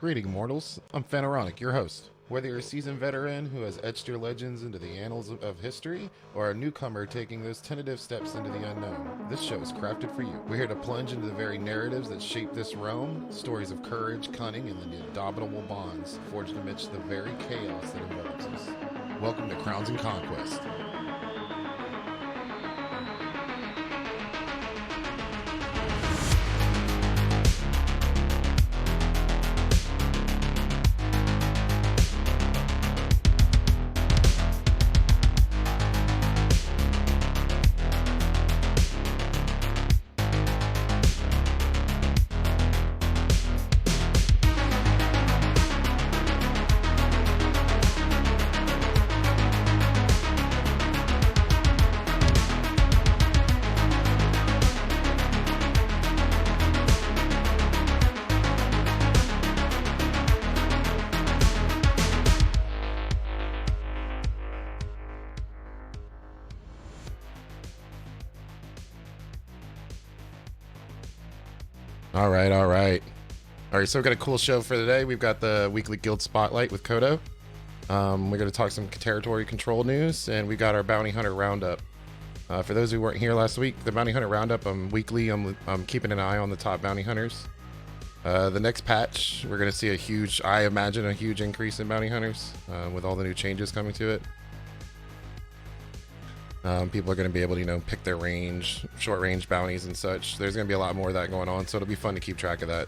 Greeting, mortals. I'm Phaneronic, your host. Whether you're a seasoned veteran who has etched your legends into the annals of history, or a newcomer taking those tentative steps into the unknown, this show is crafted for you. We're here to plunge into the very narratives that shape this realm, stories of courage, cunning, and the indomitable bonds forged amidst the very chaos that envelops us. Welcome to Crowns and Conquest. All right, so we've got a cool show for today. We've got the weekly guild spotlight with Koto. We're going to talk some territory control news, and we got our bounty hunter roundup. For those who weren't here last week, the bounty hunter roundup, weekly, I'm keeping an eye on the top bounty hunters. The next patch, we're going to see I imagine a huge increase in bounty hunters with all the new changes coming to it. People are going to be able to, pick their range, short range bounties and such. There's going to be a lot more of that going on, so it'll be fun to keep track of that.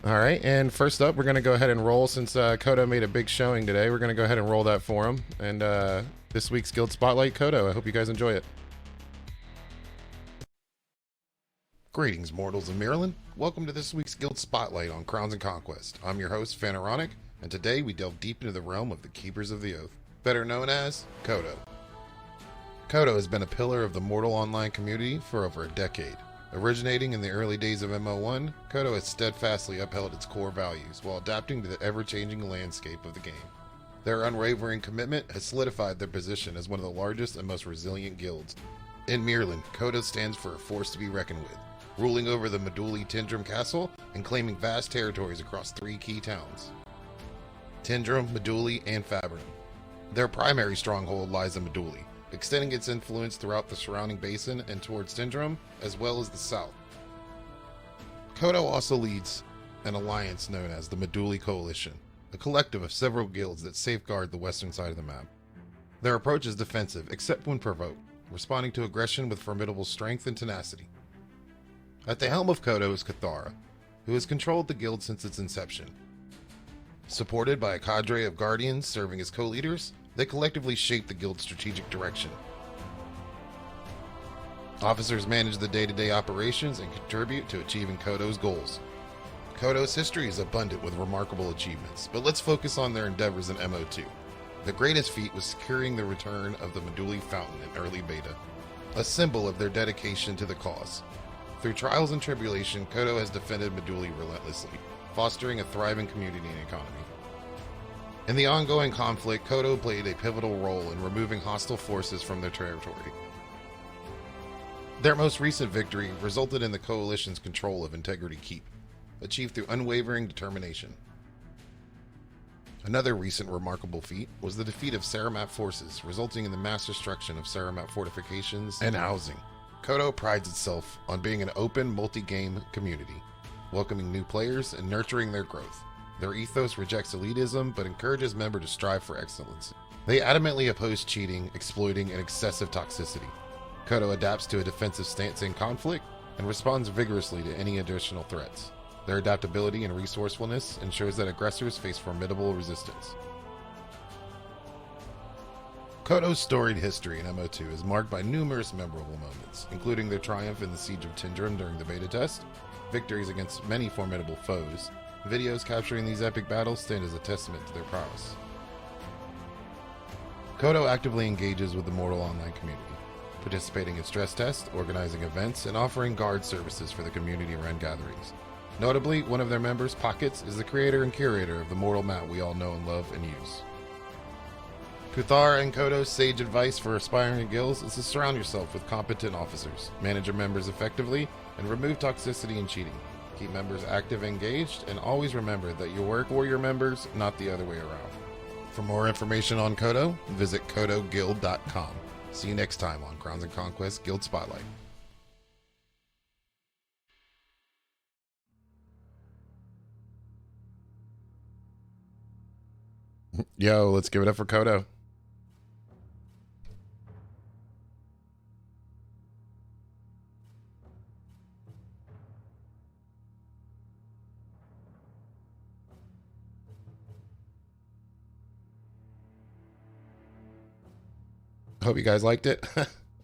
All right, and first up, we're going to go ahead and roll, since Koto made a big showing today. We're going to go ahead and roll that for him. And this week's Guild Spotlight, Koto. I hope you guys enjoy it. Greetings, mortals of Maryland. Welcome to this week's Guild Spotlight on Crowns and Conquest. I'm your host, Phaneronic, and today we delve deep into the realm of the Keepers of the Oath, better known as Koto. Koto has been a pillar of the Mortal Online community for over a decade. Originating in the early days of MO1, Koto has steadfastly upheld its core values while adapting to the ever-changing landscape of the game. Their unwavering commitment has solidified their position as one of the largest and most resilient guilds. In Maryland, Koto stands for a force to be reckoned with, ruling over the Meduli Tindrum Castle and claiming vast territories across three key towns: Tindrum, Meduli, and Fabrinum. Their primary stronghold lies in Meduli, extending its influence throughout the surrounding basin and towards Tindrum, as well as the south. Koto also leads an alliance known as the Meduli Coalition, a collective of several guilds that safeguard the western side of the map. Their approach is defensive, except when provoked, responding to aggression with formidable strength and tenacity. At the helm of Koto is Cathara, who has controlled the guild since its inception. Supported by a cadre of guardians serving as co-leaders, they collectively shape the guild's strategic direction. Officers manage the day-to-day operations and contribute to achieving Koto's goals. Koto's history is abundant with remarkable achievements, but let's focus on their endeavors in MO2. The greatest feat was securing the return of the Meduli Fountain in early beta, a symbol of their dedication to the cause. Through trials and tribulation, Koto has defended Meduli relentlessly, fostering a thriving community and economy. In the ongoing conflict, Koto played a pivotal role in removing hostile forces from their territory. Their most recent victory resulted in the Coalition's control of Integrity Keep, achieved through unwavering determination. Another recent remarkable feat was the defeat of Saramat forces, resulting in the mass destruction of Saramat fortifications and housing. Koto prides itself on being an open, multi-game community, welcoming new players and nurturing their growth. Their ethos rejects elitism, but encourages members to strive for excellence. They adamantly oppose cheating, exploiting, and excessive toxicity. Koto adapts to a defensive stance in conflict and responds vigorously to any additional threats. Their adaptability and resourcefulness ensures that aggressors face formidable resistance. Koto's storied history in MO2 is marked by numerous memorable moments, including their triumph in the Siege of Tindrum during the beta test, victories against many formidable foes. Videos capturing these epic battles stand as a testament to their prowess. Koto actively engages with the Mortal Online community, participating in stress tests, organizing events, and offering guard services for the community-run gatherings. Notably, one of their members, Pockets, is the creator and curator of the Mortal map we all know and love and use. Cathara and Koto's sage advice for aspiring guilds is to surround yourself with competent officers, manage your members effectively, and remove toxicity and cheating. Keep members active and engaged, and always remember that you work for your members, not the other way around. For more information on Koto, visit KotoGuild.com. See you next time on Crowns and Conquest Guild Spotlight. Yo, let's give it up for Koto. Hope you guys liked it.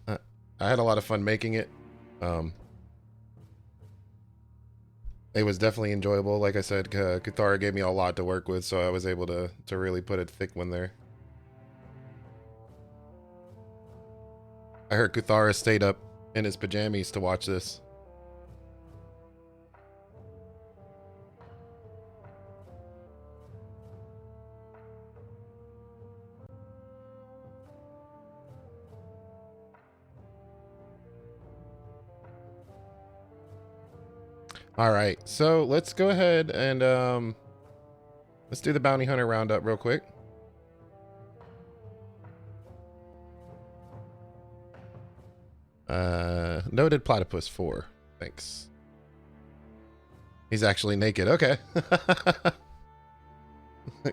I had a lot of fun making it. It was definitely enjoyable. Like I said, Kuthara gave me a lot to work with, so I was able to really put a thick one there. I heard Kuthara stayed up in his pajamas to watch this. All right, so let's go ahead and let's do the bounty hunter roundup real quick. Noted platypus 4. Thanks. He's actually naked. Okay.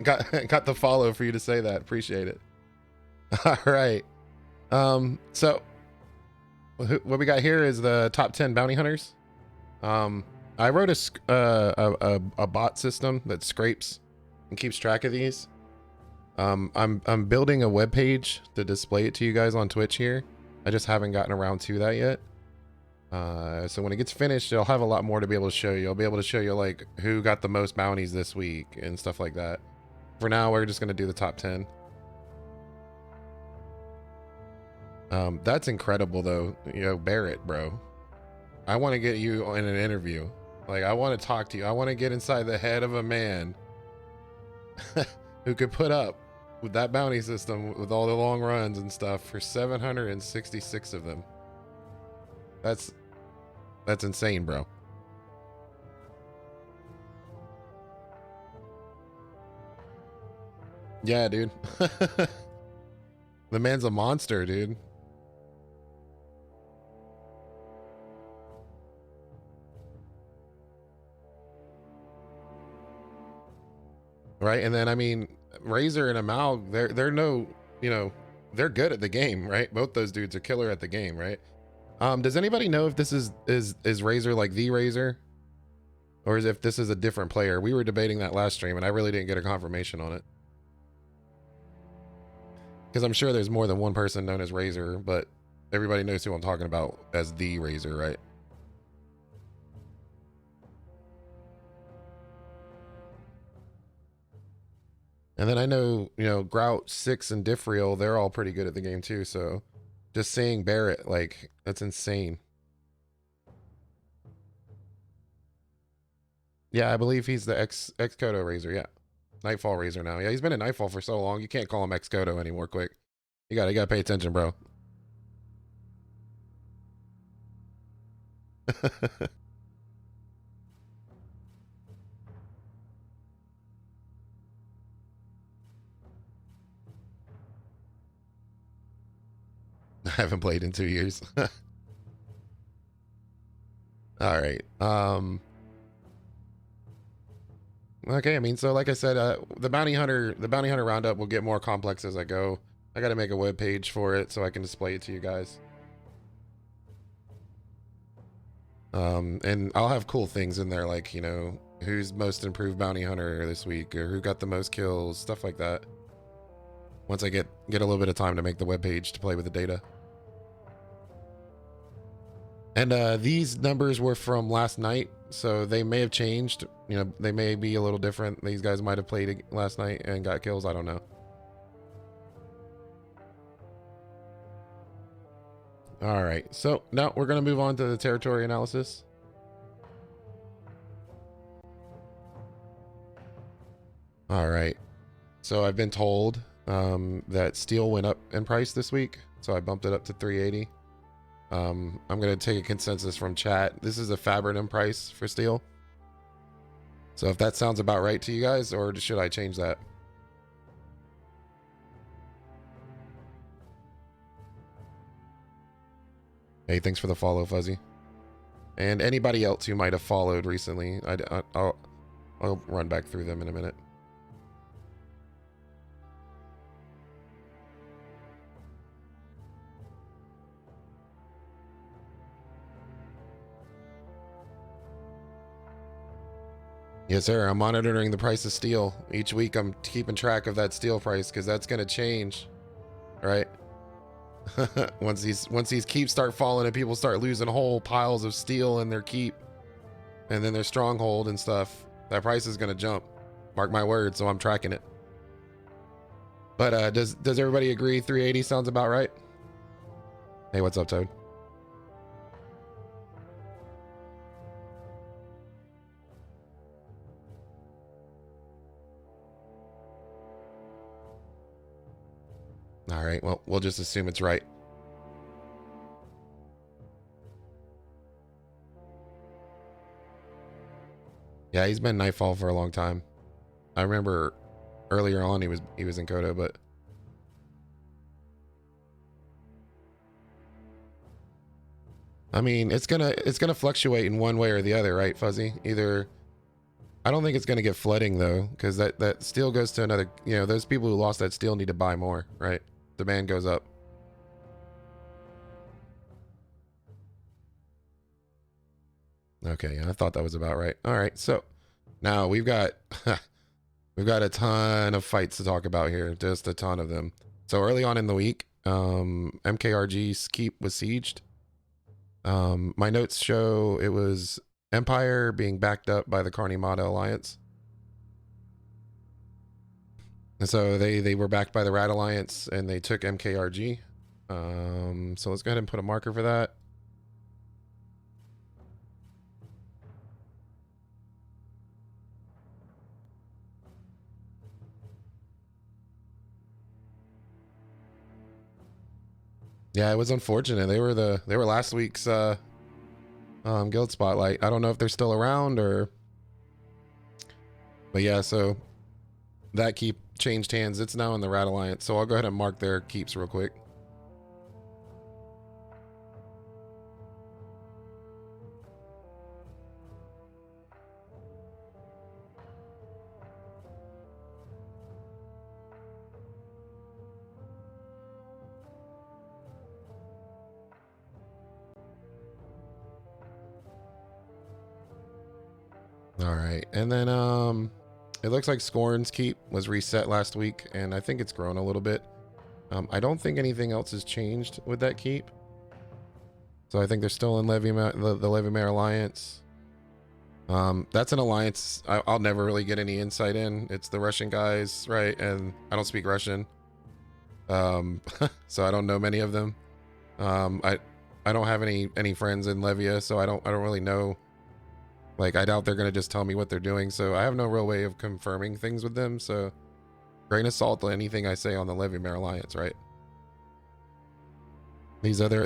got the follow for you to say that. Appreciate it. All right. So what we got here is the top 10 bounty hunters. I wrote a bot system that scrapes and keeps track of these. I'm building a web page to display it to you guys on Twitch here. I just haven't gotten around to that yet. So when it gets finished, I'll have a lot more to be able to show you. I'll be able to show you like who got the most bounties this week and stuff like that. For now, we're just gonna do the top 10. That's incredible though. You know, Barrett, bro. I want to get you in an interview. Like, I want to talk to you. I want to get inside the head of a man who could put up with that bounty system with all the long runs and stuff for 766 of them. That's insane, bro. Yeah, dude. The man's a monster, dude. Right, and then I mean, Razor and Amal, they're no, you know, they're good at the game, right? Both those dudes are killer at the game, right? Does anybody know if this is Razor like the Razor, or is if this is a different player? We were debating that last stream, and I really didn't get a confirmation on it, because I'm sure there's more than one person known as Razor, but everybody knows who I'm talking about as the Razor, right? And then I know, you know, Grout, Six, and Diffreal, they're all pretty good at the game too. So just saying Barrett, like, that's insane. Yeah, I believe he's the ex Koto Razor. Yeah, Nightfall Razor now. Yeah, he's been in Nightfall for so long. You can't call him ex Koto anymore. Quick, you gotta pay attention, bro. I haven't played in 2 years. All right. Okay, I mean, so like I said, the bounty hunter roundup will get more complex as I go. I got to make a web page for it so I can display it to you guys. And I'll have cool things in there, like, you know, who's most improved bounty hunter this week, or who got the most kills, stuff like that. Once I get a little bit of time to make the web page to play with the data. And these numbers were from last night, so they may have changed. You know, they may be a little different. These guys might have played last night and got kills. I don't know. All right, so now we're going to move on to the territory analysis. All right, so I've been told that steel went up in price this week, so I bumped it up to 380. I'm going to take a consensus from chat. This is a Fabrinum price for steel. So if that sounds about right to you guys, or should I change that? Hey, thanks for the follow, Fuzzy. And anybody else who might have followed recently, I'll run back through them in a minute. Yes, sir. I'm monitoring the price of steel. Each week I'm keeping track of that steel price because that's going to change, right? once these keeps start falling and people start losing whole piles of steel in their keep and then their stronghold and stuff, that price is going to jump. Mark my words, so I'm tracking it. But does everybody agree 380 sounds about right? Hey, what's up, Toad? All right, well, we'll just assume it's right. Yeah, he's been Nightfall for a long time. I remember earlier on he was in Koto, but I mean, it's gonna fluctuate in one way or the other, right, Fuzzy? Either I don't think it's gonna get flooding though, because that steel goes to another. You know, those people who lost that steel need to buy more, right? Demand goes up. Okay, yeah, I thought that was about right. All right, so now we've got we've got a ton of fights to talk about here, just a ton of them. So early on in the week, MKRG's keep was sieged. My notes show it was Empire being backed up by the Carnimata Alliance. And so they were backed by the Rat Alliance and they took MKRG. So let's go ahead and put a marker for that. Yeah, it was unfortunate. They were last week's guild spotlight. I don't know if they're still around or, but yeah. So that keep changed hands. It's now in the Rat Alliance. So I'll go ahead and mark their keeps real quick. All right, and then it looks like Scorn's keep was reset last week, and I think it's grown a little bit. I don't think anything else has changed with that keep. So I think they're still in the Levimare Alliance. That's an alliance I'll never really get any insight in. It's the Russian guys, right? And I don't speak Russian. So I don't know many of them. I don't have any friends in Levia, so I don't really know. Like, I doubt they're gonna just tell me what they're doing, so I have no real way of confirming things with them, so grain of salt to anything I say on the Levimare Alliance, right? These other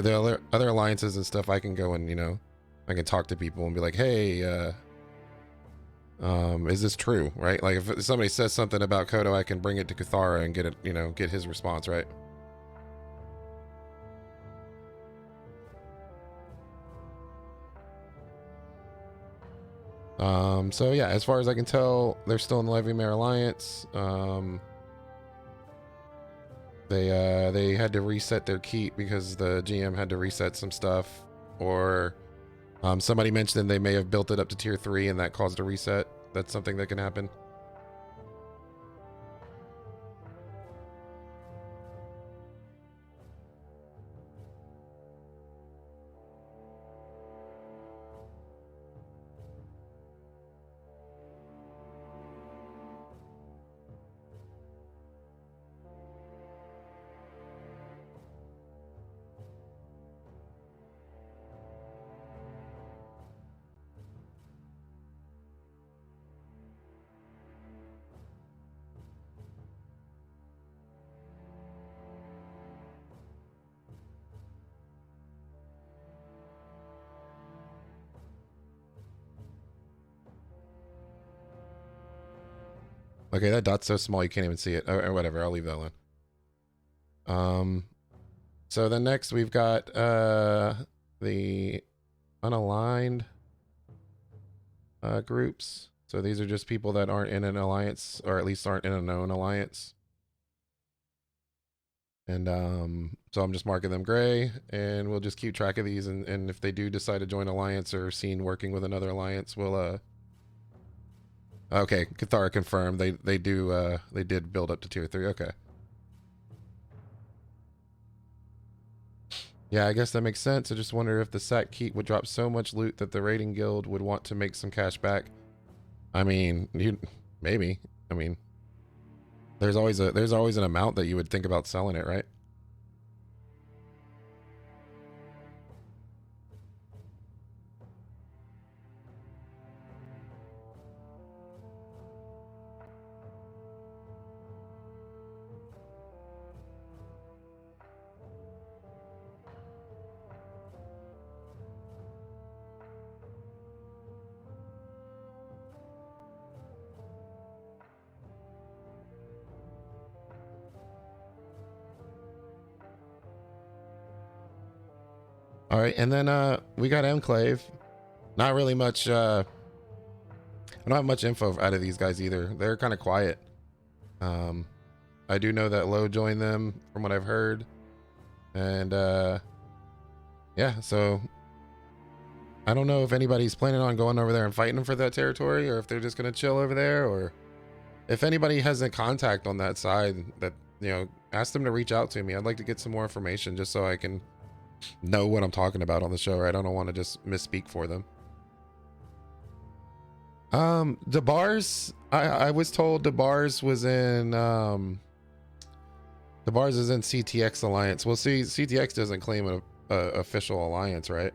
alliances and stuff, I can go and, you know, I can talk to people and be like, hey, is this true, right? Like, if somebody says something about Koto, I can bring it to Kuthara and get it, you know, get his response, right? So yeah, as far as I can tell, they're still in the Levimare Alliance. They had to reset their keep because the GM had to reset some stuff, or somebody mentioned they may have built it up to tier 3 and that caused a reset. That's something that can happen. Okay, that dot's so small you can't even see it. Or whatever, I'll leave that alone. So then next we've got the unaligned groups. So these are just people that aren't in an alliance, or at least aren't in a known alliance. And so I'm just marking them gray, and we'll just keep track of these. And if they do decide to join alliance or seen working with another alliance, we'll okay, Cathara confirmed. They did build up to tier 3. Okay. Yeah, I guess that makes sense. I just wonder if the sack keep would drop so much loot that the raiding guild would want to make some cash back. I mean, maybe. I mean, there's always an amount that you would think about selling it, right? All right, and then we got Enclave. Not really much. I don't have much info out of these guys either. They're kind of quiet. I do know that Low joined them from what I've heard, and yeah. So I don't know if anybody's planning on going over there and fighting them for that territory, or if they're just gonna chill over there, or if anybody has a contact on that side that, you know, ask them to reach out to me. I'd like to get some more information just so I can know what I'm talking about on the show, right? I don't want to just misspeak for them. DeBars, I was told DeBars was in DeBars is in CTX Alliance. Well, see, CTX doesn't claim a official alliance, right?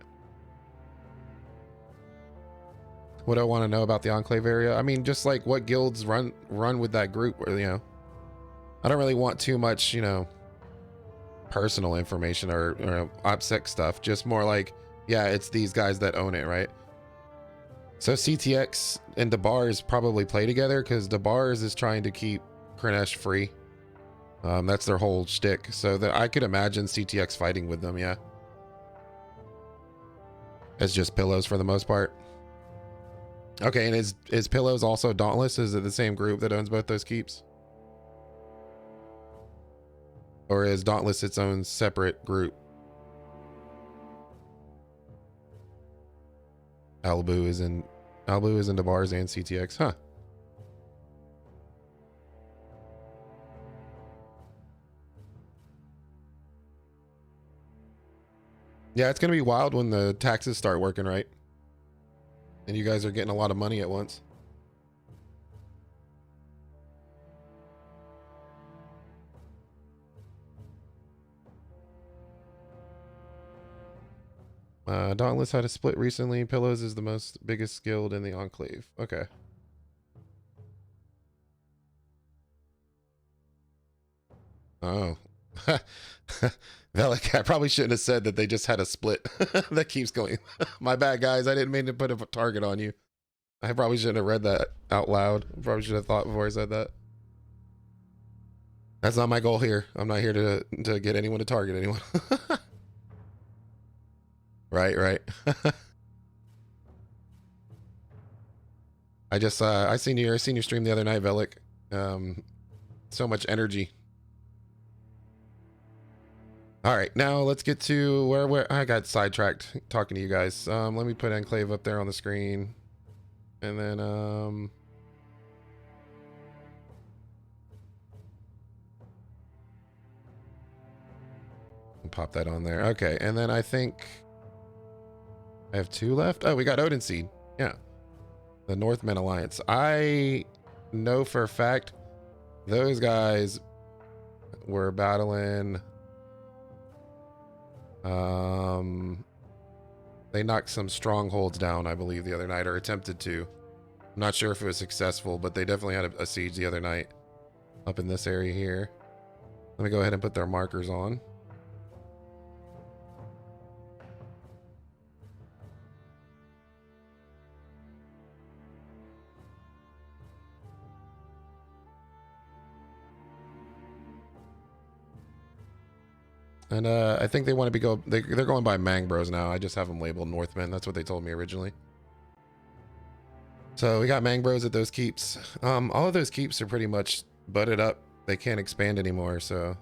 What do I want to know about the Enclave area? I mean, just like what guilds run with that group, or, you know, I don't really want too much, you know, personal information or OPSEC stuff. Just more like, yeah, it's these guys that own it, right? So CTX and DeBars probably play together because DeBars is trying to keep Kranesh free. That's their whole shtick. So that I could imagine CTX fighting with them, yeah. It's just Pillows for the most part. Okay, and is Pillows also Dauntless? Is it the same group that owns both those keeps? Or is Dauntless its own separate group? Albu is in DeBars and CTX, huh? Yeah, it's gonna be wild when the taxes start working, right? And you guys are getting a lot of money at once. Dauntless had a split recently. Pillows is the biggest guild in the Enclave. Okay. Oh. Velik, I probably shouldn't have said that they just had a split. That keeps going. My bad, guys. I didn't mean to put a target on you. I probably shouldn't have read that out loud. Probably should have thought before I said that. That's not my goal here. I'm not here to get anyone to target anyone. Right. I seen your stream the other night, Velik. So much energy. All right, now let's get to where I got sidetracked talking to you guys. Let me put Enclave up there on the screen, and then pop that on there. Okay, and then I think I have 2 left. Oh, we got Odin Seed. Yeah, the Northmen Alliance. I know for a fact those guys were battling. They knocked some strongholds down, I believe, the other night, or attempted to. I'm not sure if it was successful, but they definitely had a siege the other night up in this area here. Let me go ahead and put their markers on. And I think they want to they're going by Mangbros now. I just have them labeled Northmen. That's what they told me originally. So we got Mangbros at those keeps. All of those keeps are pretty much butted up. They can't expand anymore, so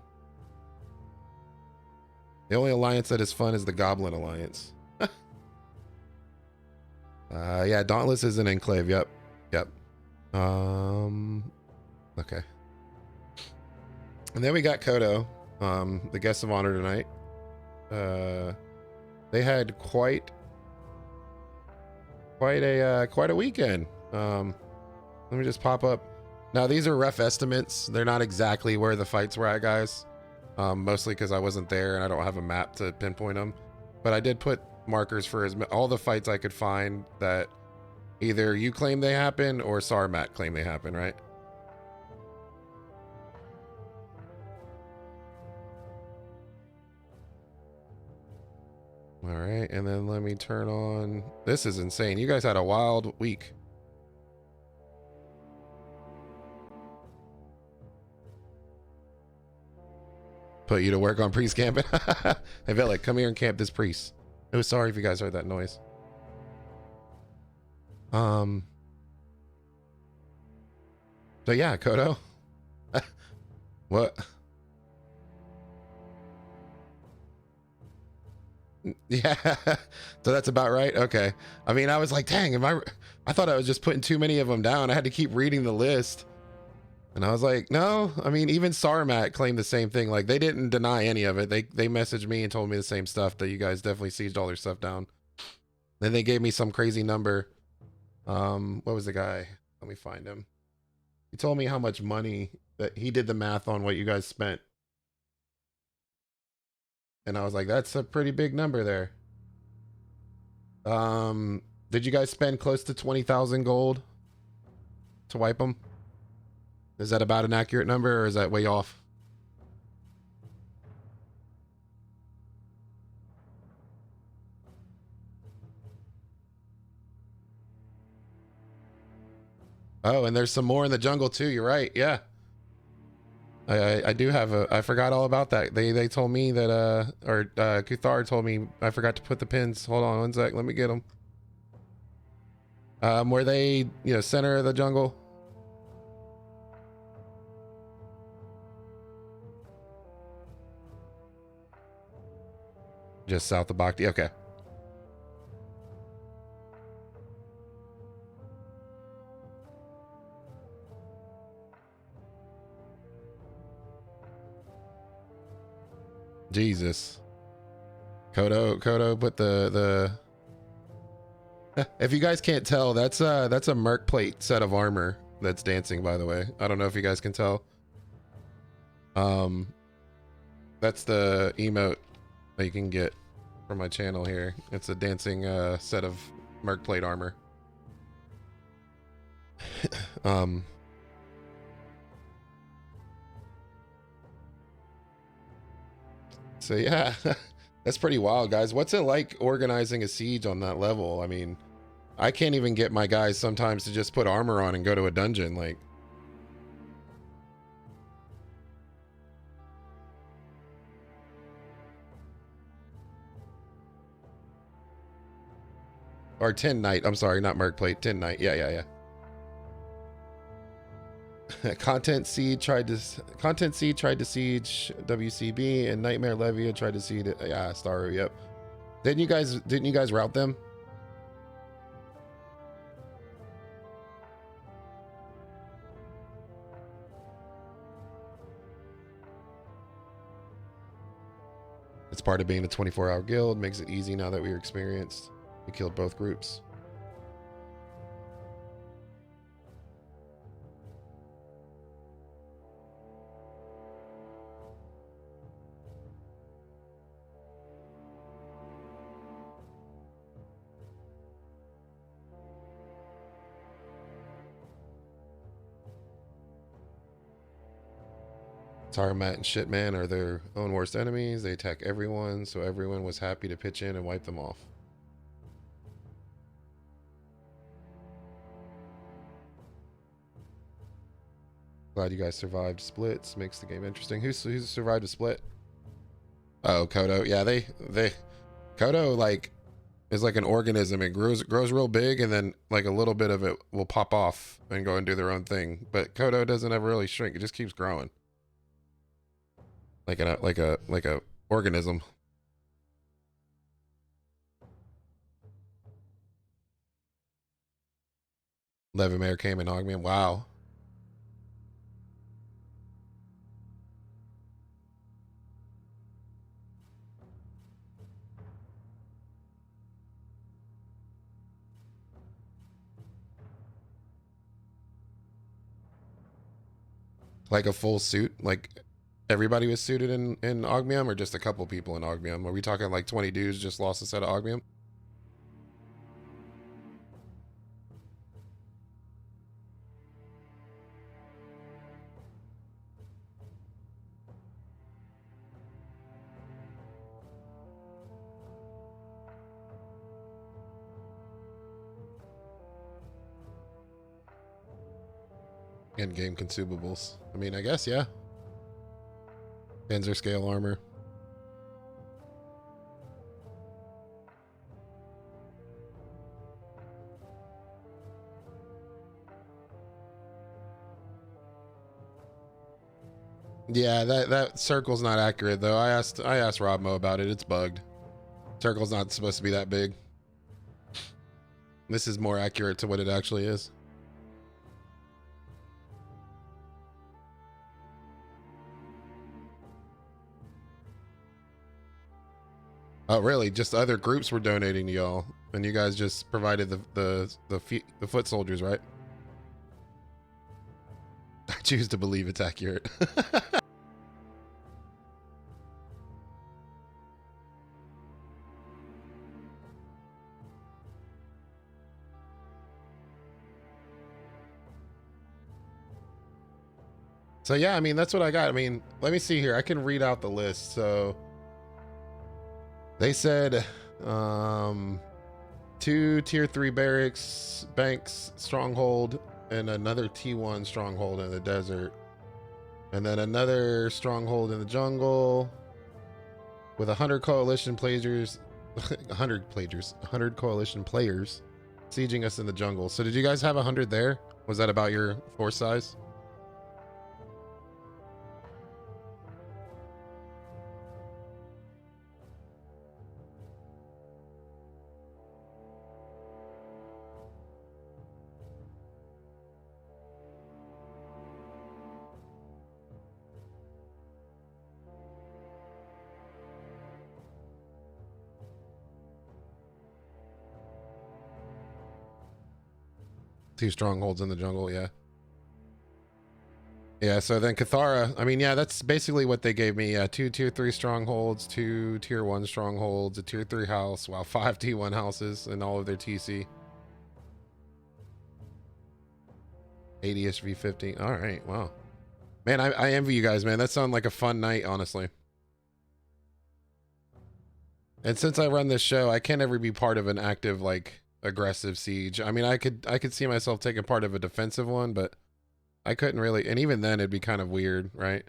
the only alliance that is fun is the Goblin Alliance. Yeah, Dauntless is an enclave. Yep. Okay. And then we got Koto, the guest of honor tonight. They had quite a weekend. Let me just pop up. Now these are rough estimates. They're not exactly where the fights were at, guys. Mostly because I wasn't there and I don't have a map to pinpoint them. But I did put markers for all the fights I could find that either you claim they happen or Sarmat claim they happen, right? All right, and then let me turn on. This is insane. You guys had a wild week. Put you to work on priest camping. Hey, Velic, come here and camp this priest. Oh, sorry if you guys heard that noise. So yeah, Koto. What? Yeah. So that's about right. Okay. I mean, I was like, dang, I thought I was just putting too many of them down. I had to keep reading the list. And I was like, no, I mean, even Sarmat claimed the same thing. Like, they didn't deny any of it. They messaged me and told me the same stuff, that you guys definitely sieged all their stuff down. Then they gave me some crazy number. What was the guy? Let me find him. He told me how much money, that he did the math on what you guys spent. And I was like, that's a pretty big number there. Did you guys spend close to 20,000 gold to wipe them? Is that about an accurate number, or is that way off? Oh, and there's some more in the jungle too. You're right. Yeah. I do have I forgot all about that. They told me that Kuthar told me I forgot to put the pins. Hold on one sec. Let me get them. Were they, center of the jungle? Just south of Bhakti. Okay. Jesus. Koto put the if you guys can't tell, that's a Merc plate set of armor that's dancing, by the way. I don't know if you guys can tell. That's the emote that you can get from my channel here. It's a dancing set of Merc plate armor. So yeah, that's pretty wild, guys. What's it like organizing a siege on that level? I mean, I can't even get my guys sometimes to just put armor on and go to a dungeon. Like, or Tin Knight. I'm sorry, not Merc plate. Tin Knight. Yeah. Content Seed tried to siege WCB, and Nightmare Levia tried to siege it. Yeah, Staru. Yep. Didn't you guys route them? It's part of being a 24-hour guild. Makes it easy now that we're experienced. We killed both groups. Tarmat and Shitman are their own worst enemies. They attack everyone, so everyone was happy to pitch in and wipe them off. Glad you guys survived splits. Makes the game interesting. Who's survived a split? Oh, Koto. Yeah, they Koto like is like an organism. It grows real big, and then like a little bit of it will pop off and go and do their own thing. But Koto doesn't ever really shrink. It just keeps growing. Like a organism. Levimare came in Augment. Wow. Like a full suit. Like everybody was suited in Ogmium, or just a couple people in Ogmium? Are we talking like 20 dudes just lost a set of Ogmium? End game consumables. I mean, I guess, yeah. Panzer scale armor. Yeah, that circle's not accurate though. I asked Robmo about it. It's bugged. Circle's not supposed to be that big. This is more accurate to what it actually is. Oh, really? Just other groups were donating to y'all, and you guys just provided the foot soldiers, right? I choose to believe it's accurate. So yeah, I mean, that's what I got. I mean, let me see here. I can read out the list. So they said two tier 3 banks stronghold, and another T1 stronghold in the desert, and then another stronghold in the jungle with 100 coalition players 100 coalition players sieging us in the jungle. So did you guys have 100 there? Was that about your force size? Two strongholds in the jungle, yeah. Yeah, so then Cathara, I mean, yeah, that's basically what they gave me. Two tier 3 strongholds, two tier 1 strongholds, a tier 3 house, wow, 5 T1 houses, and all of their TC. 80-ish V50. All right, wow. Man, I envy you guys, man. That sounded like a fun night, honestly. And since I run this show, I can't ever be part of an active, like, aggressive siege. I mean, I could see myself taking part of a defensive one, but I couldn't really, and even then it'd be kind of weird, right?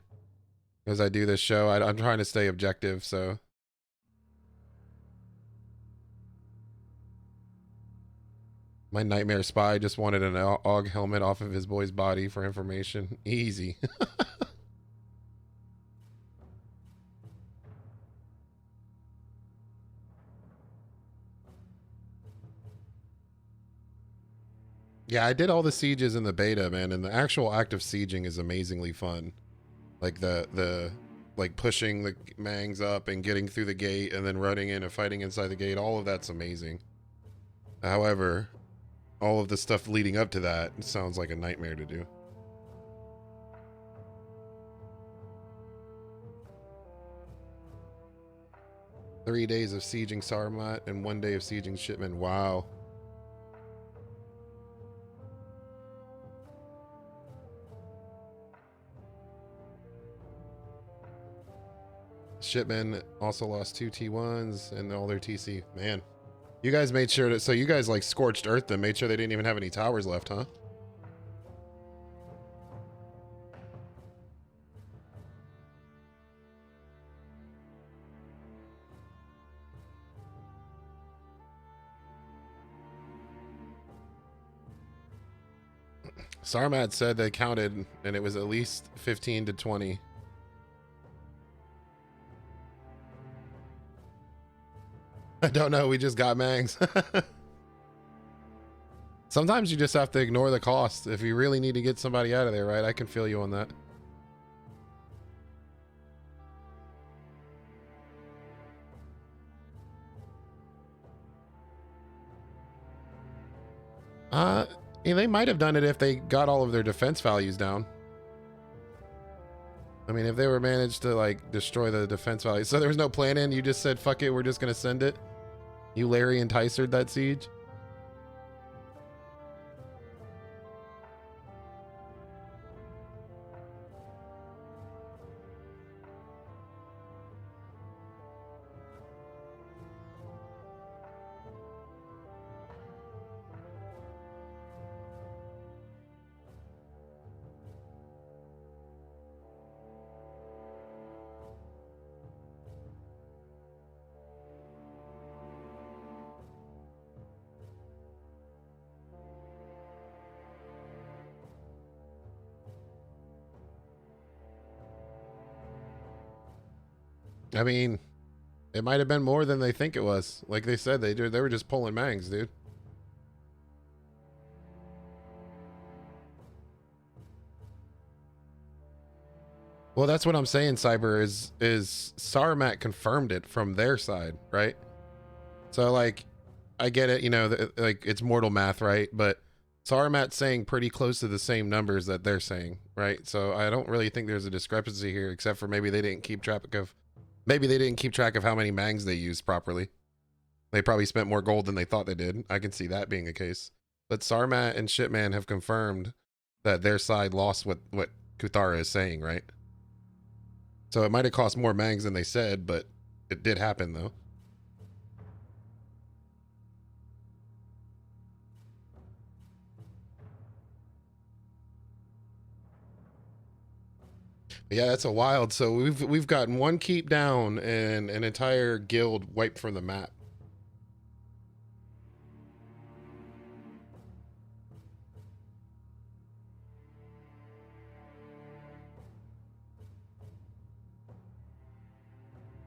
As I do this show, I'm trying to stay objective, so. My nightmare spy just wanted an AUG helmet off of his boy's body for information. Easy. Yeah, I did all the sieges in the beta, man, and the actual act of sieging is amazingly fun. Like the like pushing the mangs up and getting through the gate and then running in and fighting inside the gate, all of that's amazing. However, all of the stuff leading up to that sounds like a nightmare to do. Three days of sieging Sarmat and 1 day of sieging Shipman. Wow. Shipman also lost 2 T1s and all their TC. Man, you guys made sure to, so you guys like scorched earth them, made sure they didn't even have any towers left, huh? Sarmat said they counted and it was at least 15 to 20. I don't know. We just got Mangs. Sometimes you just have to ignore the cost if you really need to get somebody out of there, right? I can feel you on that. Yeah, they might have done it if they got all of their defense values down. I mean, if they were managed to like destroy the defense values. So there was no plan in. You just said, fuck it, we're just going to send it. You Larry and Tysered that siege. I mean, it might have been more than they think it was. Like they said, they were just pulling Mangs, dude. Well, that's what I'm saying, Cyber, is Sarmat confirmed it from their side, right? So like, I get it, you know, like it's mortal math, right? But Sarmat's saying pretty close to the same numbers that they're saying, right? So I don't really think there's a discrepancy here, except for maybe they didn't keep track of how many Mangs they used properly. They probably spent more gold than they thought they did. I can see that being the case. But Sarmat and Shipman have confirmed that their side lost what Kuthara is saying, right? So it might have cost more Mangs than they said, but it did happen though. But yeah, that's a wild. So we've gotten one keep down and an entire guild wiped from the map.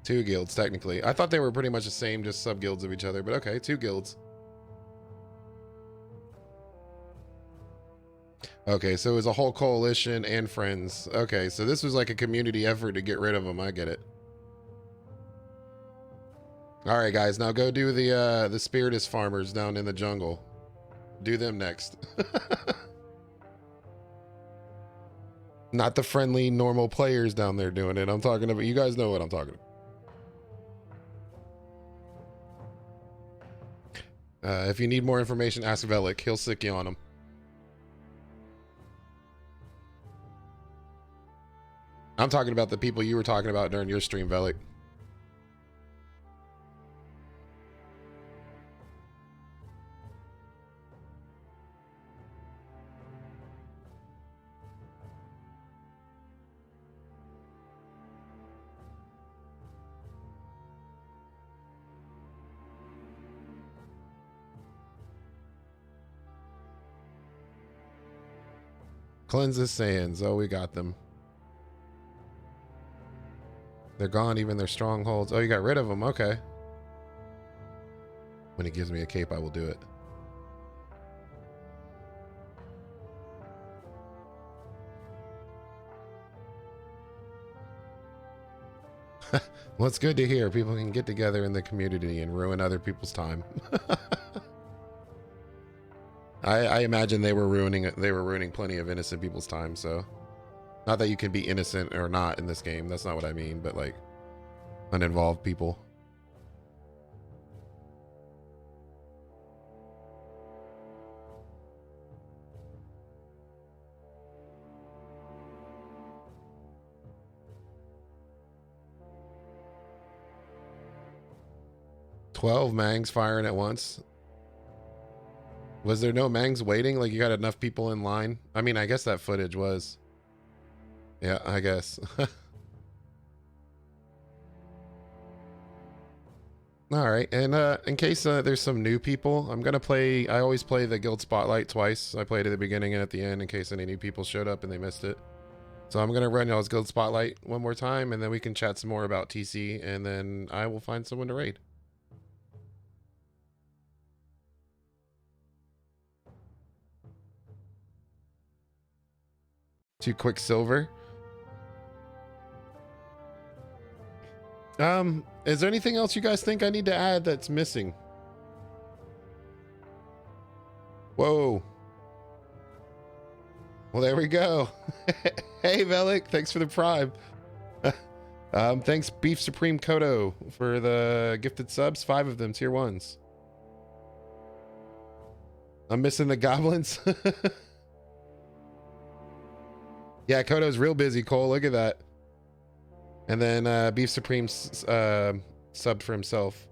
Two guilds, technically. I thought they were pretty much the same, just sub-guilds of each other, but okay, two guilds. Okay, so it was a whole coalition and friends. Okay, so this was like a community effort to get rid of them. I get it. All right, guys, now go do the Spiritus farmers down in the jungle. Do them next. Not the friendly, normal players down there doing it. I'm talking about, you guys know what I'm talking about. If you need more information, ask Velik. He'll sick you on them. I'm talking about the people you were talking about during your stream, Velik. Cleanse the sands. Oh, we got them. They're gone, even their strongholds. Oh, you got rid of them. Okay. When he gives me a cape, I will do it. Well, it's good to hear. People can get together in the community and ruin other people's time. I imagine they were ruining plenty of innocent people's time, so not that you can be innocent or not in this game. That's not what I mean, but like uninvolved people. "12 Mangs firing at once." Was there no Mangs waiting? Like you got enough people in line? I mean, I guess that footage was. Yeah, I guess. All right, and in case there's some new people, I'm gonna play. I always play the Guild Spotlight twice. I played at the beginning and at the end in case any new people showed up and they missed it. So I'm gonna run y'all's Guild Spotlight one more time, and then we can chat some more about TC, and then I will find someone to raid. 2 Quicksilver. Is there anything else you guys think I need to add that's missing? Whoa. Well, there we go. Hey, Velik, thanks for the prime. Thanks, Beef Supreme Koto, for the gifted subs. 5 of them, tier 1s. I'm missing the goblins. Yeah, Koto's real busy, Cole. Look at that. And then Beef Supreme subbed for himself.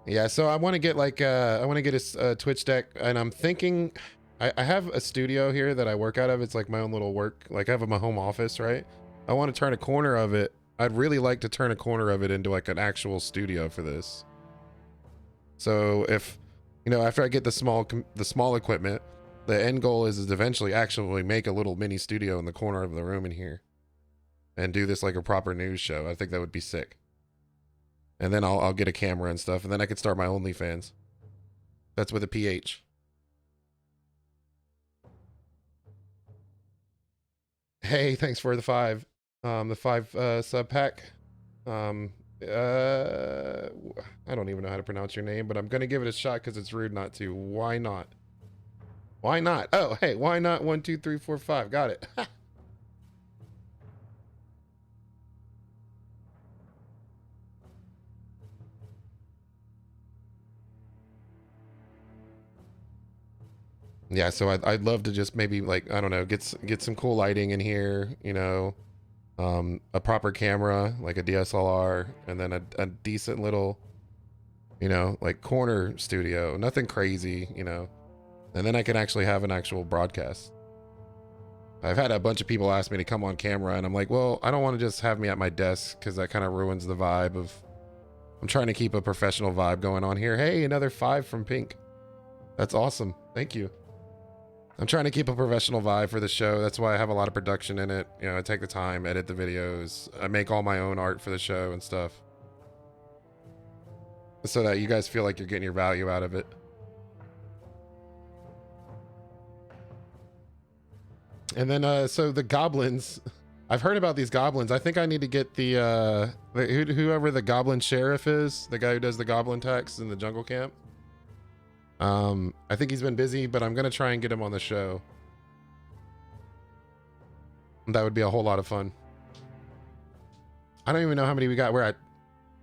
Yeah, so I want to get like I want to get a Twitch deck, and I'm thinking I have a studio here that I work out of. It's like my own little work, like I have my home office, right? I want to turn a corner of it. I'd really like to turn a corner of it into like an actual studio for this. So if, you know, after I get the small equipment, the end goal is to eventually actually make a little mini studio in the corner of the room in here and do this like a proper news show. I think that would be sick. And then I'll get a camera and stuff, and then I could start my OnlyFans. That's with a PH. Hey, thanks for the 5. The 5 sub pack. I don't even know how to pronounce your name, but I'm gonna give it a shot because it's rude not to. Why not? Why not? Oh, hey, why not? 1, 2, 3, 4, 5. Got it. Yeah, so I'd love to just maybe like, I don't know, get some cool lighting in here, you know, a proper camera, like a DSLR, and then a decent little, you know, like corner studio, nothing crazy, you know, and then I can actually have an actual broadcast. I've had a bunch of people ask me to come on camera, and I'm like, well, I don't want to just have me at my desk because that kind of ruins the vibe of, I'm trying to keep a professional vibe going on here. Hey, another 5 from Pink. That's awesome. Thank you. I'm trying to keep a professional vibe for the show. That's why I have a lot of production in it. You know, I take the time, edit the videos. I make all my own art for the show and stuff, so that you guys feel like you're getting your value out of it. And then, so the goblins, I've heard about these goblins. I think I need to get whoever the goblin sheriff is, the guy who does the goblin tax in the jungle camp. I think he's been busy, but I'm gonna try and get him on the show. That would be a whole lot of fun. I don't even know how many we got. We're at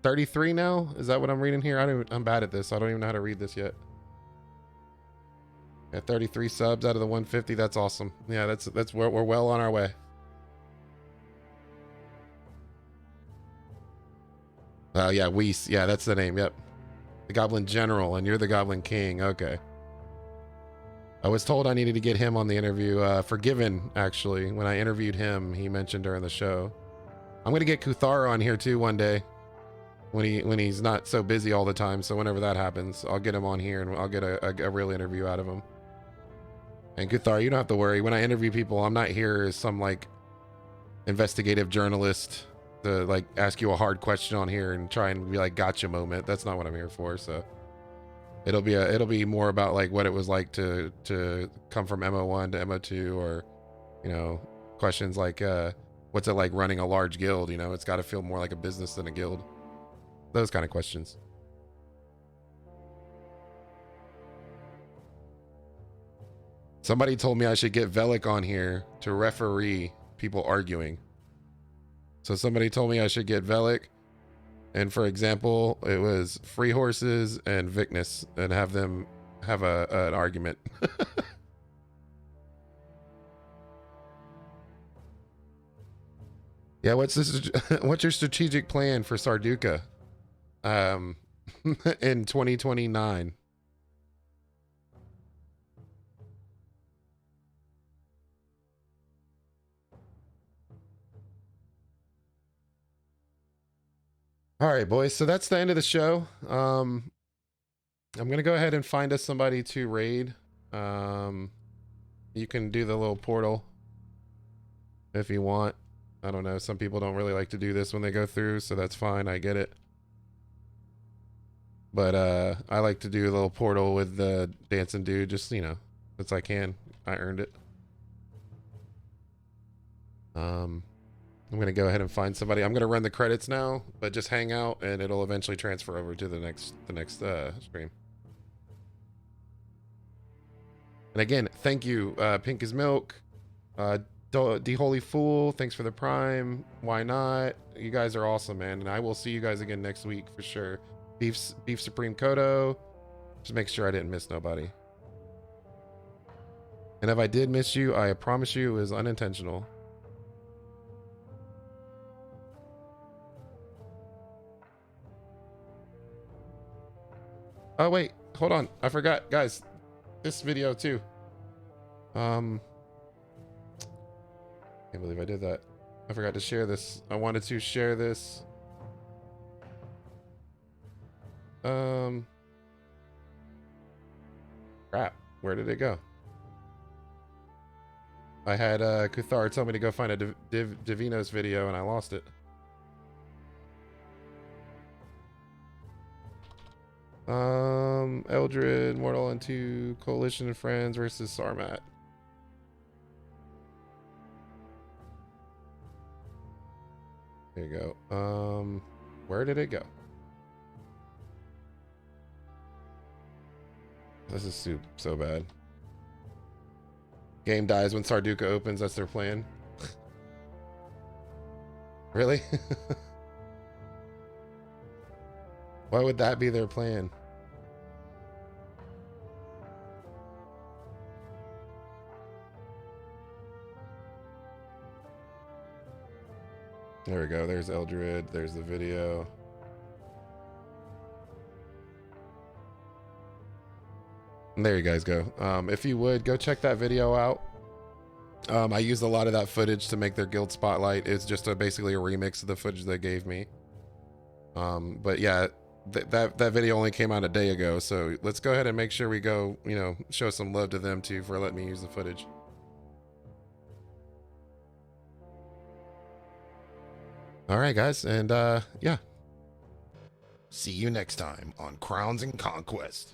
33 now. Is that what I'm reading here? I'm bad at this. I don't even know how to read this yet. At 33 subs out of the 150. That's awesome. Yeah, that's where we're well on our way. Yeah, Weiss. Yeah, that's the name. Yep. The Goblin General, and you're the Goblin King. Okay. I was told I needed to get him on the interview. Forgiven, actually. When I interviewed him, he mentioned during the show. I'm gonna get Kuthar on here too one day, when he's not so busy all the time. So whenever that happens, I'll get him on here and I'll get a real interview out of him. And Kuthar, you don't have to worry. When I interview people, I'm not here as some like investigative journalist to like ask you a hard question on here and try and be like gotcha moment. That's not what I'm here for. So it'll be more about like what it was like to come from MO1 to MO2, or, you know, questions like what's it like running a large guild? You know, it's got to feel more like a business than a guild. Those kind of questions. Somebody told me I should get Velik on here to referee people arguing. So somebody told me I should get Velik, and for example, it was Free Horses and Vicnus, and have them have an argument. Yeah, what's your strategic plan for Sarduka in 2029? All right, boys. So that's the end of the show. I'm gonna go ahead and find us somebody to raid. Um, you can do the little portal if you want. I don't know. Some people don't really like to do this when they go through, so that's fine. I get it. But I like to do a little portal with the dancing dude, just since I can. I earned it. I'm gonna go ahead and find somebody. I'm gonna run the credits now, but just hang out, and it'll eventually transfer over to the next stream. And again, thank you, Pink as Milk, D Holy Fool. Thanks for the Prime. Why not? You guys are awesome, man, and I will see you guys again next week for sure. Beef Supreme Koto. Just make sure I didn't miss nobody. And if I did miss you, I promise you it was unintentional. Oh wait, hold on. I forgot, guys. This video too. Can't believe I did that. I forgot to share this. I wanted to share this. Crap. Where did it go? I had Kuthar tell me to go find a Divino's video and I lost it. Eldred, Mortal and 2, Coalition and Friends versus Sarmat. There you go. Where did it go? This is so bad. Game dies when Sarduka opens, that's their plan. Really? Why would that be their plan? There we go. There's Eldred. There's the video. And there you guys go. If you would, go check that video out. I used a lot of that footage to make their guild spotlight. It's just basically a remix of the footage they gave me. But yeah, that video only came out a day ago, so let's go ahead and make sure we go, show some love to them too for letting me use the footage. All right, guys, and yeah. See you next time on Crowns and Conquest.